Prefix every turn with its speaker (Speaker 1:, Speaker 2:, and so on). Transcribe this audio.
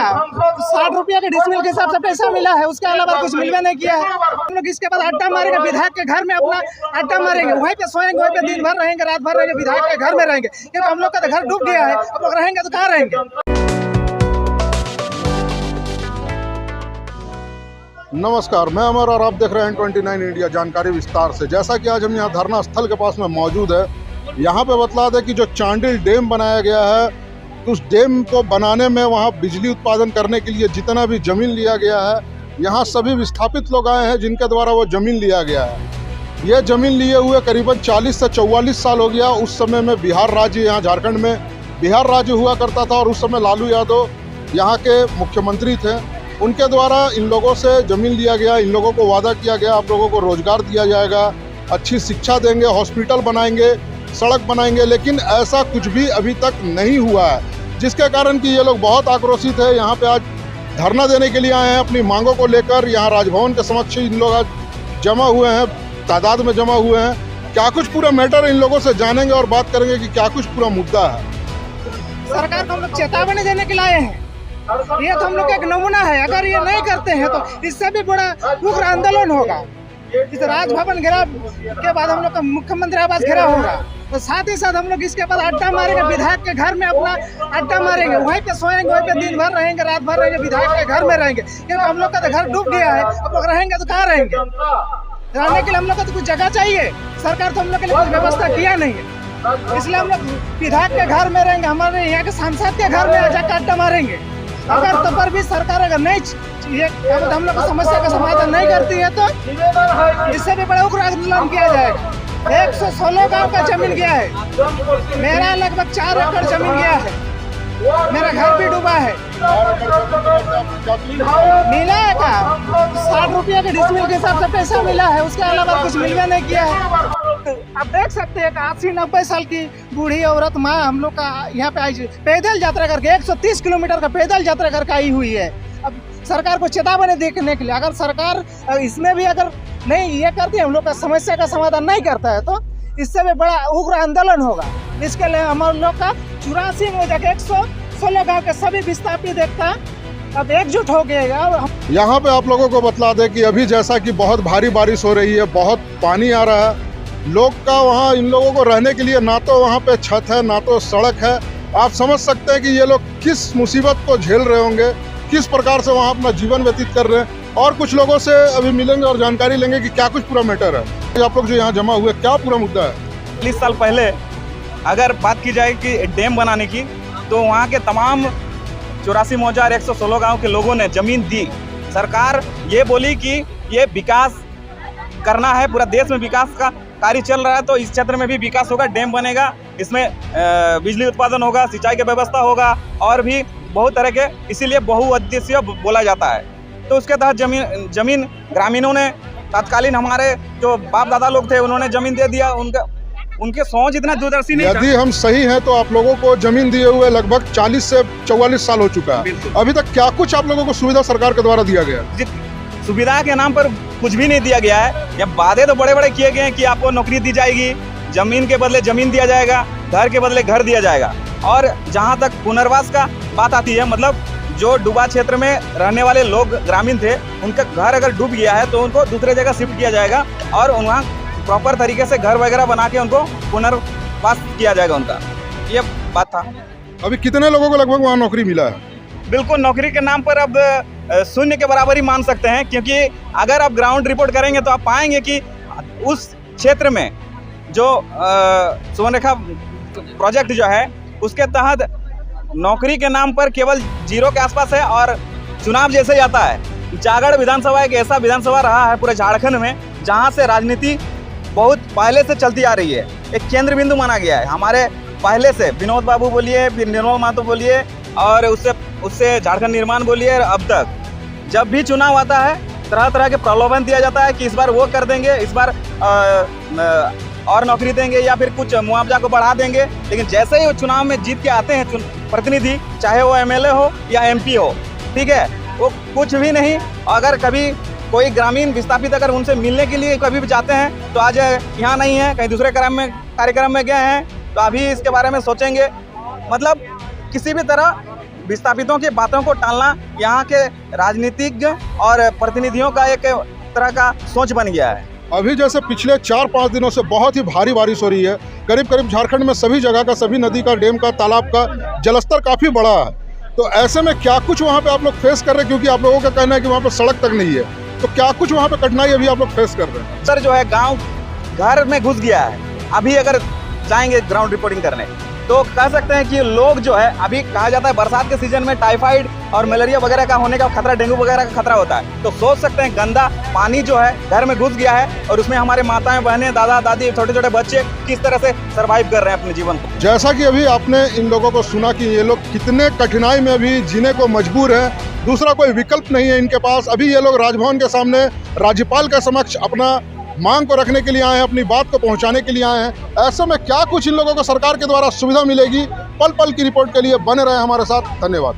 Speaker 1: 60 रुपया के डिसमिल के हिसाब से पैसा मिला है, उसके अलावा कुछ मिलवे नहीं किया है। हम लोग इसके बाद अड्डा मारेंगे, विधायक के घर में अपना अड्डा मारेंगे, वहीं पे सोएंगे, वहीं पे दिन भर रहेंगे, रात भर रहेंगे, विधायक के घर में रहेंगे, क्योंकि हम लोग का तो घर डूब गया है। अब लोग रहेंगे तो कहाँ रहेंगे।
Speaker 2: नमस्कार, मैं अमर और आप देख रहे हैं 29 इंडिया। जानकारी विस्तार से। जैसा कि आज हम यहाँ धरना स्थल के पास में मौजूद है, यहाँ पे बतला दें कि जो चांडिल डैम बनाया गया है, उस डैम को बनाने में वहाँ बिजली उत्पादन करने के लिए जितना भी ज़मीन लिया गया है, यहाँ सभी विस्थापित लोग आए हैं जिनके द्वारा वो ज़मीन लिया गया है। ये ज़मीन लिए हुए करीबन 40 से 44 साल हो गया। उस समय में बिहार राज्य, यहाँ झारखंड में बिहार राज्य हुआ करता था और उस समय लालू यादव यहाँ के मुख्यमंत्री थे। उनके द्वारा इन लोगों से ज़मीन लिया गया, इन लोगों को वादा किया गया आप लोगों को रोज़गार दिया जाएगा, अच्छी शिक्षा देंगे, हॉस्पिटल बनाएंगे, सड़क बनाएंगे, लेकिन ऐसा कुछ भी अभी तक नहीं हुआ है, जिसके कारण कि ये लोग बहुत आक्रोशित है। यहाँ पे आज धरना देने के लिए आए हैं अपनी मांगों को लेकर। यहाँ राजभवन के समक्ष इन लोग आज जमा हुए हैं, तादाद में जमा हुए हैं। क्या कुछ पूरा मैटर इन लोगों से जानेंगे और बात करेंगे कि क्या कुछ पूरा मुद्दा है।
Speaker 1: सरकार को हम लोग चेतावनी देने के लिए आए हैं। ये तो हम लोग का एक नमूना है, अगर ये नहीं करते हैं तो इससे भी बड़ा उग्र आंदोलन होगा। इस राजभवन घेराव के बाद हम लोग का मुख्यमंत्री आवास घेराव होगा, तो साथ ही साथ हम लोग इसके बाद अड्डा मारेंगे, विधायक के घर में अपना अड्डा मारेंगे, वहीं पे सोएंगे, वहीं पे दिन भर रहेंगे, रात भर रहेंगे, विधायक के घर में रहेंगे, क्योंकि हम लोग का तो घर डूब गया है। अब लोग रहेंगे तो कहाँ रहेंगे। रहने के लिए हम लोग को तो कुछ जगह चाहिए। सरकार तो हम लोग के लिए कुछ व्यवस्था किया नहीं है, इसलिए हम लोग विधायक के घर में रहेंगे, हमारे यहाँ के सांसद के घर में जाकर अड्डा मारेंगे। अगर तो पर भी सरकार अगर नहीं ये हम लोग की समस्या का समाधान नहीं करती है तो इससे भी बड़ा उग्र आंदोलन किया जाएगा। 116 गांव का जमीन गया है, मेरा लगभग 4 एकड़ जमीन गया है, मेरा घर भी डूबा है। मिला है का 60 रुपया के डिसमिल के हिसाब से पैसा मिला है, उसके अलावा कुछ मिलवे नहीं किया है। आप देख सकते हैं 80-90 साल की बूढ़ी औरत माँ हम लोग का यहाँ पे आई, पैदल यात्रा करके 130 किलोमीटर का पैदल यात्रा करके आई हुई है। अब सरकार को चेतावनी देखने के लिए, अगर सरकार इसमें भी अगर नहीं ये करती है, हम लोग का समस्या का समाधान नहीं करता है, तो इससे भी बड़ा उग्र आंदोलन होगा। इसके लिए हम लोग का 84 में जाकर 116 गाँव के सभी विस्थापित एकता अब एकजुट हो गए।
Speaker 2: यहाँ पे आप लोगों को बतला दें कि अभी जैसा कि बहुत भारी बारिश हो रही है, बहुत पानी आ रहा है, लोग का वहाँ इन लोगों को रहने के लिए ना तो वहाँ पे छत है, ना तो सड़क है। आप समझ सकते हैं कि ये लोग किस मुसीबत को झेल रहे होंगे, किस प्रकार से वहाँ अपना जीवन व्यतीत कर रहे हैं। और कुछ लोगों से अभी मिलेंगे और जानकारी लेंगे कि क्या कुछ पूरा मैटर है। आप लोग जो यहाँ जमा हुए, क्या पूरा मुद्दा है।
Speaker 3: 40 साल पहले अगर बात की जाए कि डैम बनाने की, तो वहाँ के तमाम 84,116 गाँव के लोगों ने जमीन दी। सरकार ये बोली कि ये विकास करना है, पूरा देश में विकास का कार्य चल रहा है, तो इस क्षेत्र में भी विकास होगा, डैम बनेगा, इसमें बिजली उत्पादन होगा, सिंचाई की व्यवस्था होगा और भी बहुत तरह के, इसीलिए बहुउद्देशीय बोला जाता है। तो उसके तहत जमीन ग्रामीणों ने, तत्कालीन हमारे जो बाप दादा लोग थे उन्होंने जमीन दे दिया। उनके सोच इतना दूरदर्शी नहीं।
Speaker 2: यदि हम सही हैं तो आप लोगों को जमीन दिए हुए लगभग 40 से 44 साल हो चुका है। अभी तक क्या कुछ आप लोगों को सुविधा सरकार के द्वारा दिया गया।
Speaker 3: सुविधा के नाम पर कुछ भी नहीं दिया गया है। या वादे तो बड़े बड़े किए गए हैं कि आपको नौकरी दी जाएगी, जमीन के बदले जमीन दिया जाएगा, घर के बदले घर दिया जाएगा। और जहां तक पुनर्वास का बात आती है, मतलब जो डूबा क्षेत्र में रहने वाले लोग ग्रामीण थे, उनका घर अगर डूब गया है तो उनको दूसरे जगह शिफ्ट किया जाएगा और वहाँ प्रॉपर तरीके से घर वगैरह बना के उनको पुनर्वास किया जाएगा उनका। ये बात था।
Speaker 2: अभी कितने लोगों को लगभग वहाँ नौकरी मिला है।
Speaker 3: बिल्कुल, नौकरी के नाम पर अब शून्य के बराबर ही मान सकते हैं, क्योंकि अगर आप ग्राउंड रिपोर्ट करेंगे तो आप पाएंगे कि उस क्षेत्र में जो सुवर्णरेखा प्रोजेक्ट जो है उसके तहत नौकरी के नाम पर केवल 0 के आसपास है। और चुनाव जैसे ही आता है, जागड़ विधानसभा एक ऐसा विधानसभा रहा है पूरे झारखंड में जहां से राजनीति बहुत पहले से चलती आ रही है, एक केंद्र बिंदु माना गया है। हमारे पहले से विनोद बाबू बोलिए, फिर निर्मल महतो बोलिए और उससे झारखंड निर्माण बोलिए, अब तक जब भी चुनाव आता है तरह तरह के प्रलोभन दिया जाता है कि इस बार वो कर देंगे, इस बार और नौकरी देंगे या फिर कुछ मुआवजा को बढ़ा देंगे। लेकिन जैसे ही वो चुनाव में जीत के आते हैं प्रतिनिधि, चाहे वो MLA हो या MP हो, ठीक है, वो कुछ भी नहीं। अगर कभी कोई ग्रामीण विस्थापित अगर उनसे मिलने के लिए कभी भी जाते हैं तो आज यहाँ नहीं है, कहीं दूसरे कार्यक्रम में गए हैं, तो अभी इसके बारे में सोचेंगे। मतलब किसी भी तरह विस्थापितों की बातों को टालना यहाँ के राजनीतिज्ञ और प्रतिनिधियों का एक तरह का सोच बन गया है।
Speaker 2: अभी जैसे पिछले 4-5 दिनों से बहुत ही भारी बारिश हो रही है, करीब करीब झारखंड में सभी जगह का, सभी नदी का, डैम का, तालाब का जलस्तर काफ़ी बड़ा है। तो ऐसे में क्या कुछ वहाँ पे आप लोग फेस कर रहे हैं, क्योंकि आप लोगों का कहना है कि वहाँ पे सड़क तक नहीं है, तो क्या कुछ वहाँ पे कठिनाई अभी आप लोग फेस कर रहे हैं?
Speaker 3: सर जो है गांव घर में घुस गया है। अभी अगर जाएंगे ग्राउंड रिपोर्टिंग करने तो कह सकते हैं कि लोग जो है, अभी कहा जाता है बरसात के सीजन में टाइफाइड और मलेरिया वगैरह का होने का खतरा, डेंगू वगैरह का खतरा होता है। तो सोच सकते हैं गंदा पानी जो है घर में घुस गया है और उसमें हमारे माताएं, बहनें, दादा दादी, छोटे छोटे बच्चे किस तरह से सर्वाइव कर रहे हैं अपने जीवन को।
Speaker 2: जैसा कि अभी आपने इन लोगों को सुना कि ये लोग कितने कठिनाई में अभी जीने को मजबूर है, दूसरा कोई विकल्प नहीं है इनके पास। अभी ये लोग राजभवन के सामने राज्यपाल के समक्ष अपना मांग को रखने के लिए आए हैं, अपनी बात को पहुंचाने के लिए आए हैं। ऐसे में क्या कुछ इन लोगों को सरकार के द्वारा सुविधा मिलेगी, पल पल की रिपोर्ट के लिए बने रहे हमारे साथ। धन्यवाद।